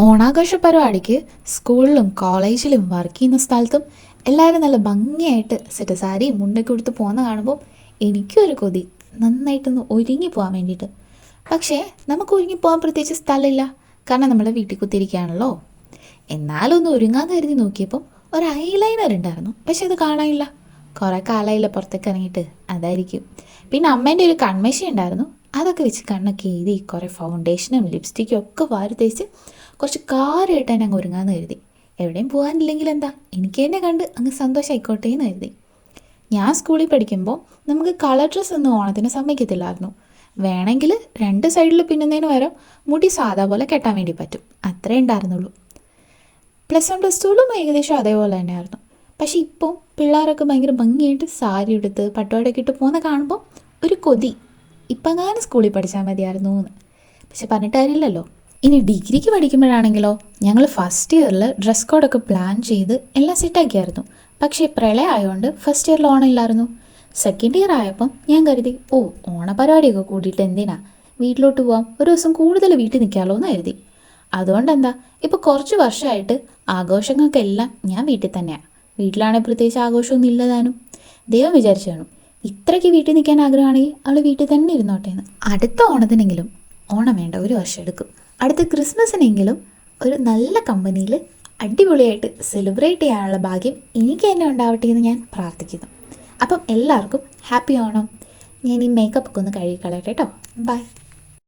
ഓണാഘോഷ പരിപാടിക്ക് സ്കൂളിലും കോളേജിലും വർക്ക് ചെയ്യുന്ന സ്ഥലത്തും എല്ലാവരും നല്ല ഭംഗിയായിട്ട് സെറ്റ് സാരിയും മുണ്ടൊക്കെ കൊടുത്ത് പോകുന്ന കാണുമ്പോൾ എനിക്കൊരു കൊതി നന്നായിട്ടൊന്ന് ഒരുങ്ങി പോകാൻ വേണ്ടിയിട്ട്. പക്ഷേ നമുക്ക് ഒരുങ്ങി പോകാൻ പ്രത്യേകിച്ച് സ്ഥലമില്ല, കാരണം നമ്മളെ വീട്ടിൽ കുത്തിരിക്കുകയാണല്ലോ. എന്നാലും ഒന്ന് ഒരുങ്ങാന്ന് കരുതി നോക്കിയപ്പം ഒരു ഐലൈനർ ഉണ്ടായിരുന്നു, പക്ഷെ അത് കാണാനില്ല. കുറേ കാലമായില്ല പുറത്തേക്ക് ഇറങ്ങിയിട്ട്, അതായിരിക്കും. പിന്നെ അമ്മേൻ്റെ ഒരു കൺമഷി ഉണ്ടായിരുന്നു, അതൊക്കെ വെച്ച് കണ്ണൊക്കെ എഴുതി കുറേ ഫൗണ്ടേഷനും ലിപ്സ്റ്റിക്കും ഒക്കെ വാരി തേച്ച് കുറച്ച് കാര്യമായിട്ട് തന്നെ അങ്ങ് ഒരുങ്ങാന്ന് കരുതി. എവിടെയും പോകാനില്ലെങ്കിൽ എന്താ, എനിക്ക് തന്നെ കണ്ട് അങ്ങ് സന്തോഷമായിക്കോട്ടെ എന്ന് കരുതി. ഞാൻ സ്കൂളിൽ പഠിക്കുമ്പോൾ നമുക്ക് കളർ ഡ്രസ്സ് ഒന്നും ഓണത്തിന് സമ്മതിക്കത്തില്ലായിരുന്നു. വേണമെങ്കിൽ രണ്ട് സൈഡിൽ പിന്നുന്നതിന് പകരം മുടി സാധാ പോലെ കെട്ടാൻ വേണ്ടി പറ്റും, അത്രേ ഉണ്ടായിരുന്നുള്ളൂ. പ്ലസ് വൺ പ്ലസ് ടുവിലും ഏകദേശം അതേപോലെ തന്നെയായിരുന്നു. പക്ഷേ ഇപ്പോൾ പിള്ളേരൊക്കെ ഭയങ്കര ഭംഗിയായിട്ട് സാരി എടുത്ത് പട്ടുപാടൊക്കെ ഇട്ട് പോകുന്ന കാണുമ്പോൾ ഒരു കൊതി, ഇപ്പം ഞാൻ സ്കൂളിൽ പഠിച്ചാൽ മതിയായിരുന്നു എന്ന്. പക്ഷെ പറഞ്ഞിട്ട് കാര്യമില്ലല്ലോ. ഇനി ഡിഗ്രിക്ക് പഠിക്കുമ്പോഴാണെങ്കിലോ, ഞങ്ങൾ ഫസ്റ്റ് ഇയറിൽ ഡ്രസ് കോഡൊക്കെ പ്ലാൻ ചെയ്ത് എല്ലാം സെറ്റാക്കിയായിരുന്നു. പക്ഷേ പ്രളയം ആയതുകൊണ്ട് ഫസ്റ്റ് ഇയറിൽ ഓണം ഇല്ലായിരുന്നു. സെക്കൻഡ് ഇയർ ആയപ്പം ഞാൻ കരുതി, ഓണപരിപാടിയൊക്കെ കൂടിയിട്ട് എന്തിനാ, വീട്ടിലോട്ട് പോവാം, ഒരു ദിവസം കൂടുതൽ വീട്ടിൽ നിൽക്കാമല്ലോ എന്ന് കരുതി. അതുകൊണ്ട് എന്താ, ഇപ്പോൾ കുറച്ച് വർഷമായിട്ട് ആഘോഷങ്ങൾക്കെല്ലാം ഞാൻ വീട്ടിൽ തന്നെയാണ്. വീട്ടിലാണെങ്കിൽ പ്രത്യേകിച്ച് ആഘോഷമൊന്നും ഇല്ലതാനും. ദൈവം വിചാരിച്ചു കാണും, ഇത്രയ്ക്ക് വീട്ടിൽ നിൽക്കാൻ ആഗ്രഹമാണെങ്കിൽ അവൾ വീട്ടിൽ തന്നെ ഇരുന്നോട്ടെ എന്ന്. അടുത്ത ഓണത്തിനെങ്കിലും, ഓണം വേണ്ട ഒരു വർഷം എടുക്കും, അടുത്ത ക്രിസ്മസിനെങ്കിലും ഒരു നല്ല കമ്പനിയിൽ അടിപൊളിയായിട്ട് സെലിബ്രേറ്റ് ചെയ്യാനുള്ള ഭാഗ്യം എനിക്ക് തന്നെ ഉണ്ടാവട്ടെ എന്ന് ഞാൻ പ്രാർത്ഥിക്കുന്നു. അപ്പം എല്ലാവർക്കും ഹാപ്പി ഓണം. ഞാൻ ഈ മേക്കപ്പ് ഒക്കെ ഒന്ന് കഴുകി കളയട്ടെ കേട്ടോ. ബൈ.